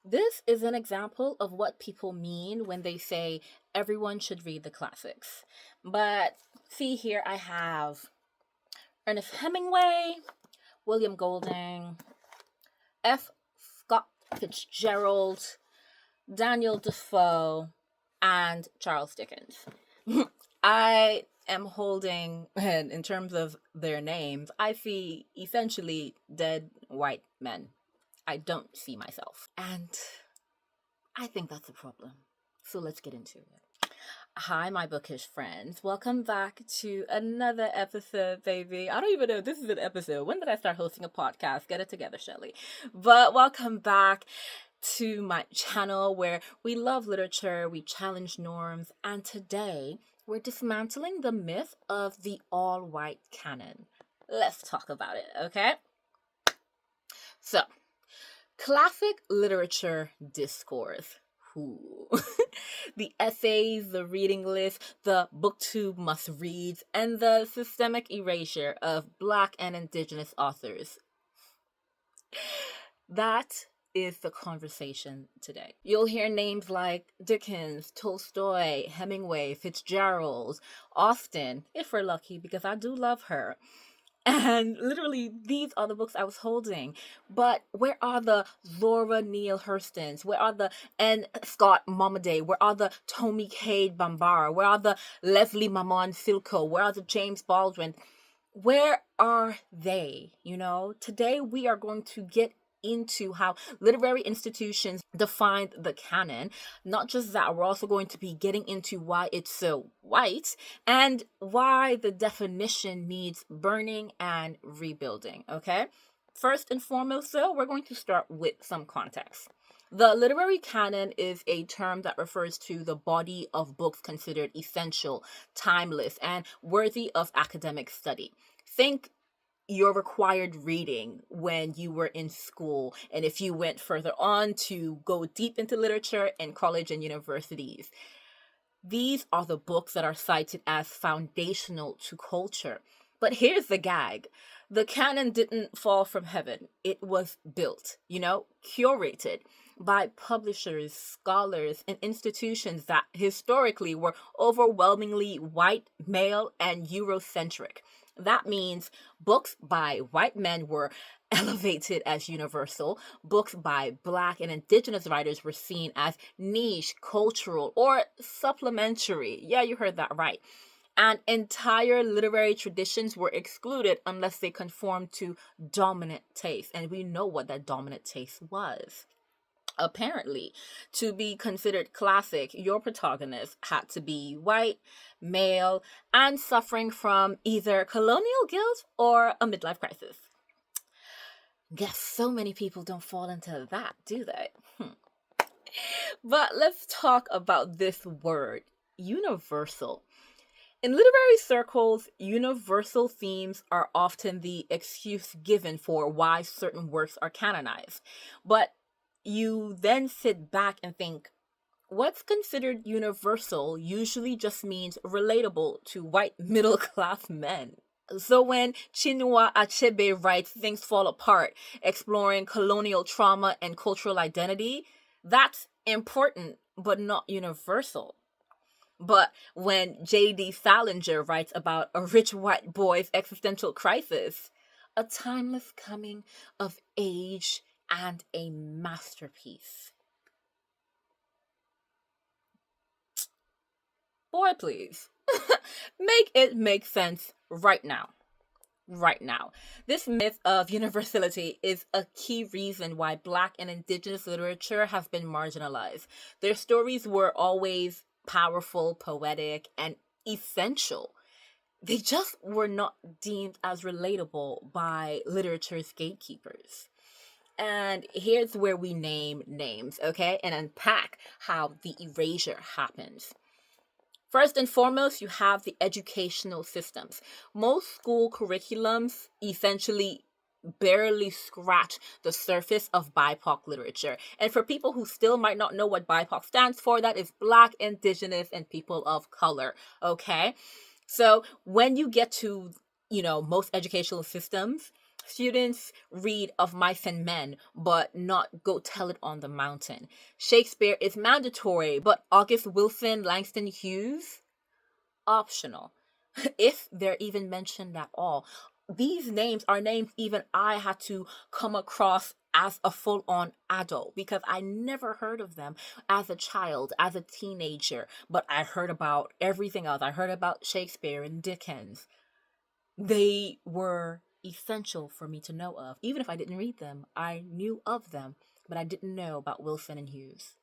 This is an example of what people mean when they say everyone should read the classics. But see here, I have Ernest Hemingway, William Golding, F. Scott Fitzgerald, Daniel Defoe, and Charles Dickens. I am holding, and in terms of their names, I see essentially dead white men. I don't see myself. And I think that's a problem. So let's get into it. Hi, my bookish friends. Welcome back to another episode, baby. I don't even know if this is an episode. When did I start hosting a podcast? Get it together, Shelly. But welcome back to my channel where we love literature, we challenge norms, and today we're dismantling the myth of the all-white canon. Let's talk about it, okay? So, classic literature discourse. Ooh. The essays, the reading list, the booktube must-reads, and the systemic erasure of Black and Indigenous authors. That is the conversation today. You'll hear names like Dickens, Tolstoy, Hemingway, Fitzgerald, Austen, if we're lucky, because I do love her. And literally, these are the books I was holding. But where are the Zora Neale Hurstons? Where are the N. Scott Momaday? Where are the Tommy Cade Bambara? Where are the Leslie Mamon Silko? Where are the James Baldwin? Where are they? Today we are going to get into how literary institutions defined the canon. Not just that, we're also going to be getting into why it's so white and why the definition needs burning and rebuilding, okay? First and foremost, though, we're going to start with some context. The literary canon is a term that refers to the body of books considered essential, timeless, and worthy of academic study. Think your required reading when you were in school, and if you went further on to go deep into literature in college and universities. These are the books that are cited as foundational to culture. But here's the gag. The canon didn't fall from heaven. It was built, curated by publishers, scholars, and institutions that historically were overwhelmingly white, male, and Eurocentric. That means books by white men were elevated as universal. Books by Black and Indigenous writers were seen as niche, cultural, or supplementary. Yeah, you heard that right. And entire literary traditions were excluded unless they conformed to dominant taste. And we know what that dominant taste was. Apparently, to be considered classic, your protagonist had to be white, male, and suffering from either colonial guilt or a midlife crisis. Guess so many people don't fall into that, do they? But let's talk about this word, universal. In literary circles, universal themes are often the excuse given for why certain works are canonized. But you then sit back and think, what's considered universal usually just means relatable to white middle class men. So when Chinua Achebe writes Things Fall Apart, exploring colonial trauma and cultural identity, that's important but not universal. But when J.D. Salinger writes about a rich white boy's existential crisis, a timeless coming of age and a masterpiece. Boy, please. Make it make sense right now. Right now. This myth of universality is a key reason why Black and Indigenous literature have been marginalized. Their stories were always powerful, poetic, and essential. They just were not deemed as relatable by literature's gatekeepers. And here's where we name names, okay? And unpack how the erasure happens. First and foremost, you have the educational systems. Most school curriculums essentially barely scratch the surface of BIPOC literature. And for people who still might not know what BIPOC stands for, that is Black, Indigenous, and people of color, okay? So when you get to, most educational systems, Students read of mice and men, but not go tell it on the mountain. Shakespeare is mandatory, but August Wilson, Langston Hughes, optional. If they're even mentioned at all. These names are names even I had to come across as a full on adult because I never heard of them as a child, as a teenager, but I heard about everything else. I heard about Shakespeare and Dickens. They were essential for me to know of. Even if I didn't read them, I knew of them, but I didn't know about Wilson and Hughes.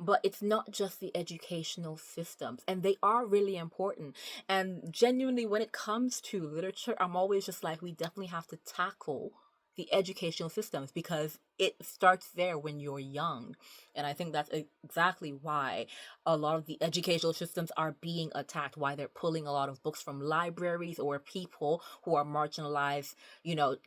But it's not just the educational systems, and they are really important. And genuinely, when it comes to literature, I'm always just like, we definitely have to tackle the educational systems because it starts there when you're young. And I think that's exactly why a lot of the educational systems are being attacked, why they're pulling a lot of books from libraries or people who are marginalized,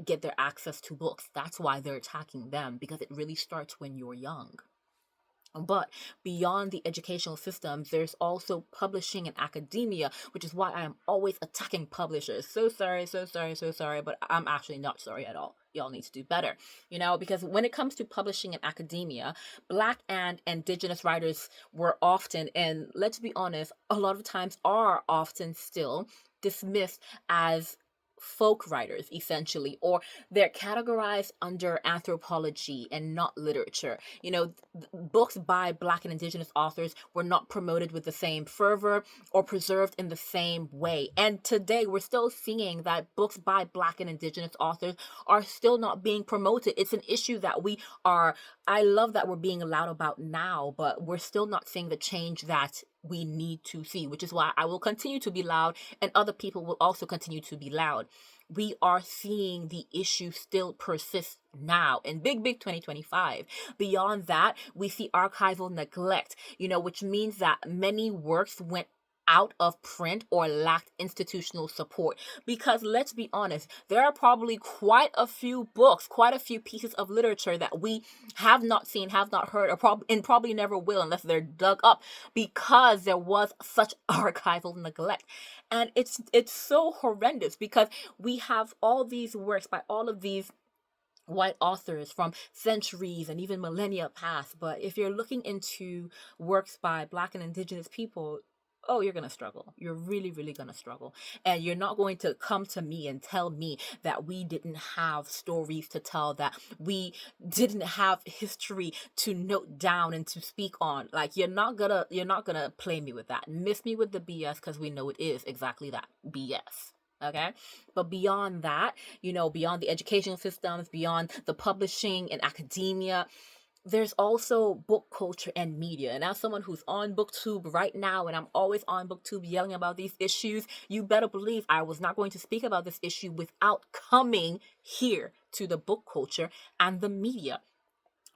get their access to books. That's why they're attacking them because it really starts when you're young. But beyond the educational systems, there's also publishing and academia, which is why I am always attacking publishers. So sorry, so sorry, so sorry, but I'm actually not sorry at all. Y'all need to do better, because when it comes to publishing and academia, Black and Indigenous writers were often, and let's be honest, a lot of times are often still dismissed as folk writers essentially, or they're categorized under anthropology and not literature. Books by Black and Indigenous authors were not promoted with the same fervor or preserved in the same way. And today we're still seeing that books by Black and Indigenous authors are still not being promoted. It's an issue that I love that we're being loud about now, but we're still not seeing the change that we need to see, which is why I will continue to be loud and other people will also continue to be loud. We are seeing the issue still persist now in big 2025. Beyond that, we see archival neglect, which means that many works went out of print or lacked institutional support. Because let's be honest, there are probably quite a few books, quite a few pieces of literature that we have not seen, have not heard, and probably never will unless they're dug up because there was such archival neglect. And it's so horrendous because we have all these works by all of these white authors from centuries and even millennia past. But if you're looking into works by Black and Indigenous people, oh, you're going to struggle. You're really, really going to struggle. And you're not going to come to me and tell me that we didn't have stories to tell, that we didn't have history to note down and to speak on. Like, you're not gonna play me with that. Miss me with the BS because we know it is exactly that, BS. Okay. But beyond that, beyond the educational systems, beyond the publishing and academia, there's also book culture and media. And as someone who's on BookTube right now, and I'm always on BookTube yelling about these issues, you better believe I was not going to speak about this issue without coming here to the book culture and the media.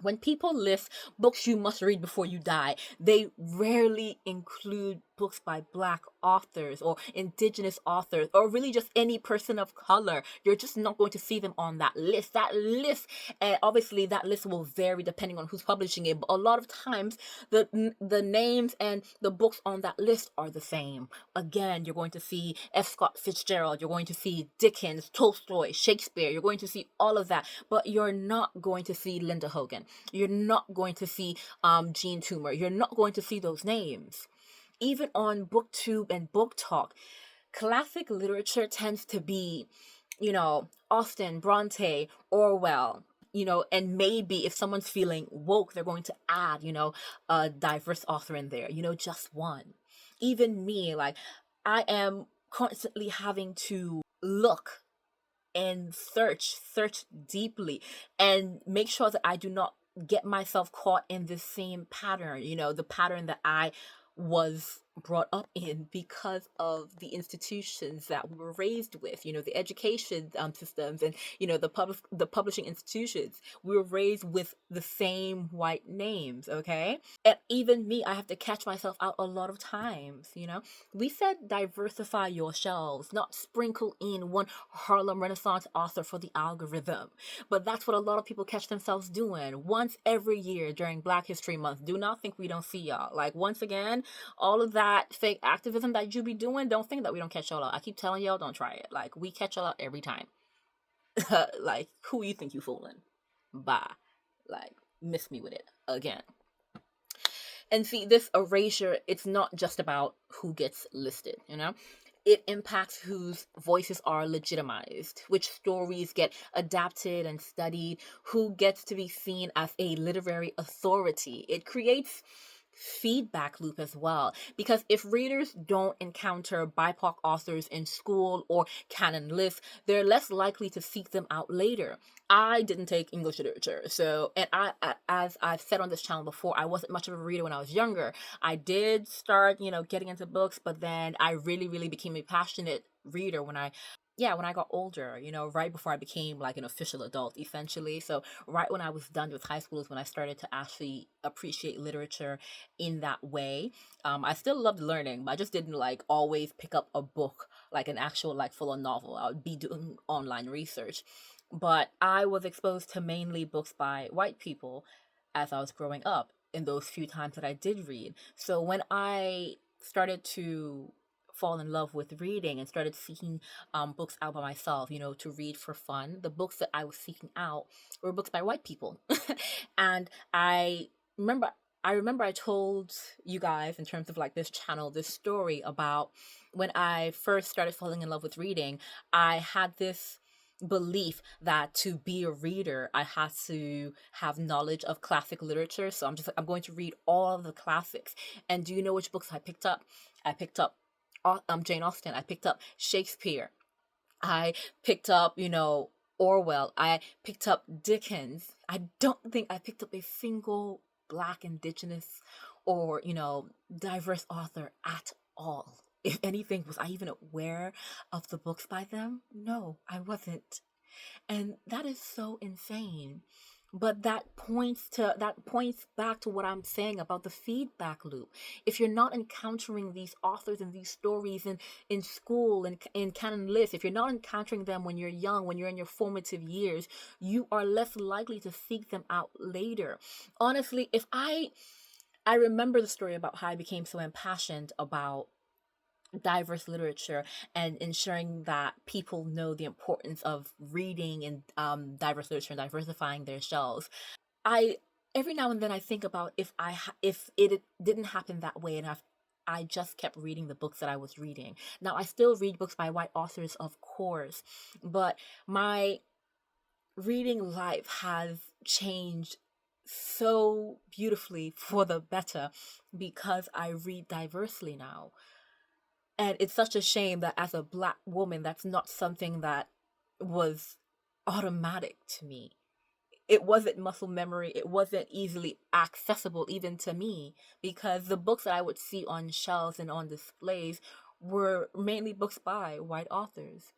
When people list books you must read before you die, they rarely include books by Black authors or Indigenous authors or really just any person of color. You're just not going to see them on that list. And obviously that list will vary depending on who's publishing it, but a lot of times the names and the books on that list are the same. Again, you're going to see F. Scott Fitzgerald, you're going to see Dickens, Tolstoy, Shakespeare, you're going to see all of that, but you're not going to see Linda Hogan. You're not going to see Jean Toomer. You're not going to see those names. Even on BookTube and Book Talk, classic literature tends to be, Austen, Bronte, Orwell, and maybe if someone's feeling woke, they're going to add, a diverse author in there, just one. Even me, like, I am constantly having to look and search deeply and make sure that I do not get myself caught in the same pattern, the pattern that I was brought up in because of the institutions that we were raised with, the education systems and, the publishing institutions. We were raised with the same white names, okay? And even me, I have to catch myself out a lot of times, We said diversify your shelves, not sprinkle in one Harlem Renaissance author for the algorithm. But that's what a lot of people catch themselves doing once every year during Black History Month. Do not think we don't see y'all. Like, once again, all of that fake activism that you be doing, don't think that we don't catch y'all out. I keep telling y'all, don't try it. Like, we catch y'all out every time. Like, who you think you fooling? Bye. Like, miss me with it again. And see, this erasure, it's not just about who gets listed, you know? It impacts whose voices are legitimized, which stories get adapted and studied, who gets to be seen as a literary authority. It creates feedback loop as well, because if readers don't encounter BIPOC authors in school or canon lists, they're less likely to seek them out later. I didn't take English literature, so, and as I've said on this channel before, I wasn't much of a reader when I was younger. I did start, getting into books, but then I really, really became a passionate reader when I got older, right before I became like an official adult, essentially. So right when I was done with high school is when I started to actually appreciate literature in that way. I still loved learning, but I just didn't like always pick up a book, like an actual like full on novel. I would be doing online research. But I was exposed to mainly books by white people as I was growing up in those few times that I did read. So when I started to fall in love with reading and started seeking books out by myself, to read for fun, the books that I was seeking out were books by white people. And remember I remember I told you guys in terms of like this channel, this story about when I first started falling in love with reading. I had this belief that to be a reader, I had to have knowledge of classic literature. So I'm just like, I'm going to read all of the classics. And do you know which books I picked up? I picked up Jane Austen. I picked up Shakespeare. I picked up, Orwell. I picked up Dickens. I don't think I picked up a single Black, Indigenous, or, diverse author at all. If anything, was I even aware of the books by them? No, I wasn't. And that is so insane. But that points back to what I'm saying about the feedback loop. If you're not encountering these authors and these stories in school and in canon lists, if you're not encountering them when you're young, when you're in your formative years, you are less likely to seek them out later. Honestly, if I remember the story about how I became so impassioned about diverse literature and ensuring that people know the importance of reading and diverse literature and diversifying their shelves. I Every now and then I think about if it didn't happen that way, and I just kept reading the books that I was reading. Now I still read books by white authors, of course, but my reading life has changed so beautifully for the better because I read diversely now. And it's such a shame that as a Black woman, that's not something that was automatic to me. It wasn't muscle memory. It wasn't easily accessible even to me, because the books that I would see on shelves and on displays were mainly books by white authors.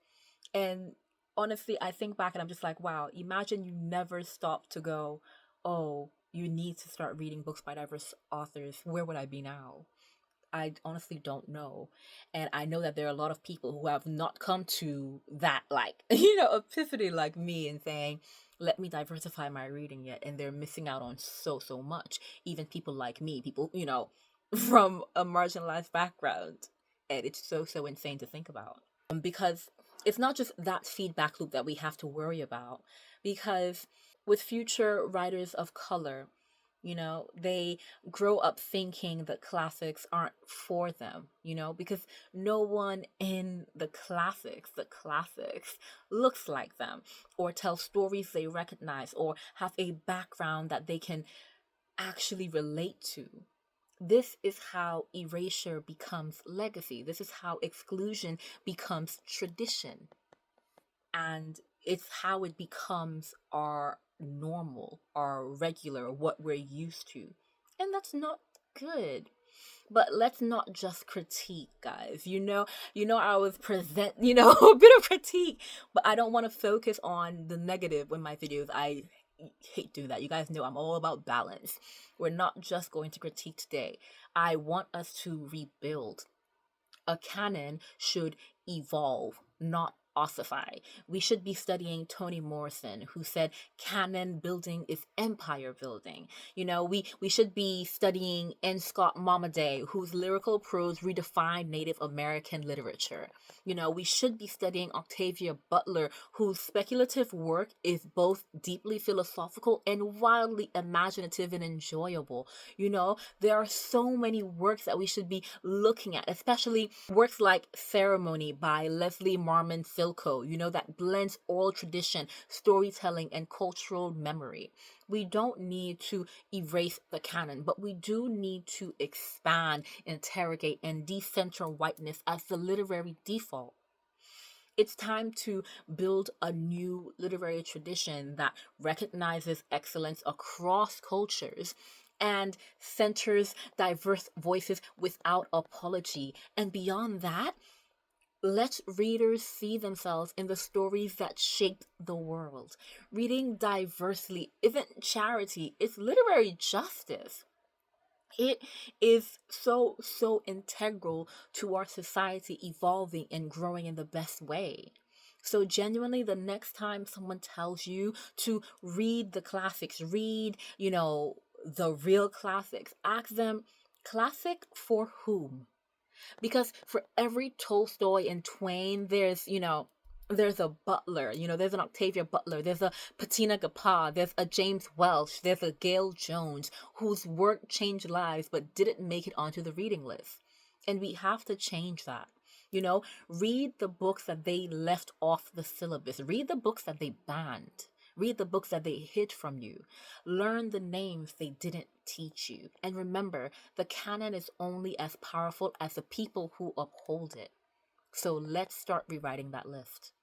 And honestly, I think back and I'm just like, wow, imagine you never stopped to go, oh, you need to start reading books by diverse authors. Where would I be now? I honestly don't know. And I know that there are a lot of people who have not come to that, like, epiphany like me and saying, let me diversify my reading yet. And they're missing out on so, so much. Even people like me, people, from a marginalized background. And it's so, so insane to think about. Because it's not just that feedback loop that we have to worry about. Because with future writers of color, they grow up thinking that classics aren't for them, because no one in the classics looks like them or tell stories they recognize or have a background that they can actually relate to. This is how erasure becomes legacy. This is how exclusion becomes tradition. And it's how it becomes our normal, our regular, what we're used to. And that's not good. But let's not just critique, guys. I was present, a bit of critique, but I don't want to focus on the negative in my videos. I hate doing that. You guys know I'm all about balance. We're not just going to critique today. I want us to rebuild. A canon should evolve, not ossify. We should be studying Toni Morrison, who said canon building is empire building. We should be studying N. Scott Momaday, whose lyrical prose redefined Native American literature. We should be studying Octavia Butler, whose speculative work is both deeply philosophical and wildly imaginative and enjoyable. There are so many works that we should be looking at, especially works like Ceremony by Leslie Marmon Silko, that blends oral tradition, storytelling, and cultural memory. We don't need to erase the canon, but we do need to expand, interrogate, and decenter whiteness as the literary default. It's time to build a new literary tradition that recognizes excellence across cultures and centers diverse voices without apology. And beyond that, let readers see themselves in the stories that shaped the world. Reading diversely isn't charity, it's literary justice. It is so, so integral to our society evolving and growing in the best way. So, genuinely, the next time someone tells you to read the classics, read, the real classics, ask them, classic for whom? Because for every Tolstoy and Twain, there's a Butler, there's an Octavia Butler, there's a Patina Gappa, there's a James Welsh, there's a Gail Jones, whose work changed lives but didn't make it onto the reading list. And we have to change that. Read the books that they left off the syllabus. Read the books that they banned. Read the books that they hid from you. Learn the names they didn't teach you. And remember, the canon is only as powerful as the people who uphold it. So let's start rewriting that list.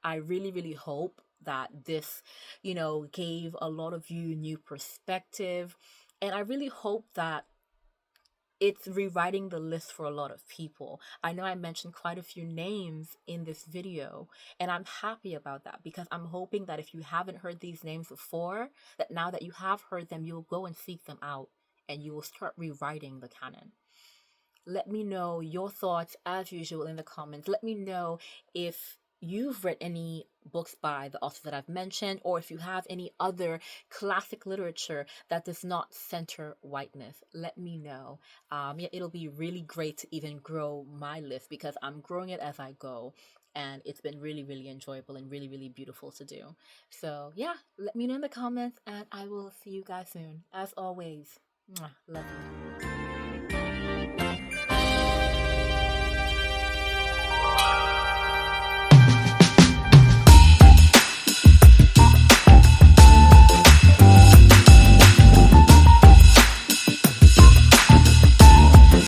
I really, really hope that this, gave a lot of you new perspective. And I really hope that it's rewriting the list for a lot of people. I know I mentioned quite a few names in this video, and I'm happy about that because I'm hoping that if you haven't heard these names before, that now that you have heard them, you'll go and seek them out and you will start rewriting the canon. Let me know your thoughts as usual in the comments. Let me know if you've read any books by the authors that I've mentioned, or if you have any other classic literature that does not center whiteness. Let me know. It'll be really great to even grow my list because I'm growing it as I go. And it's been really, really enjoyable and really, really beautiful to do. So yeah, let me know in the comments and I will see you guys soon. As always, love you.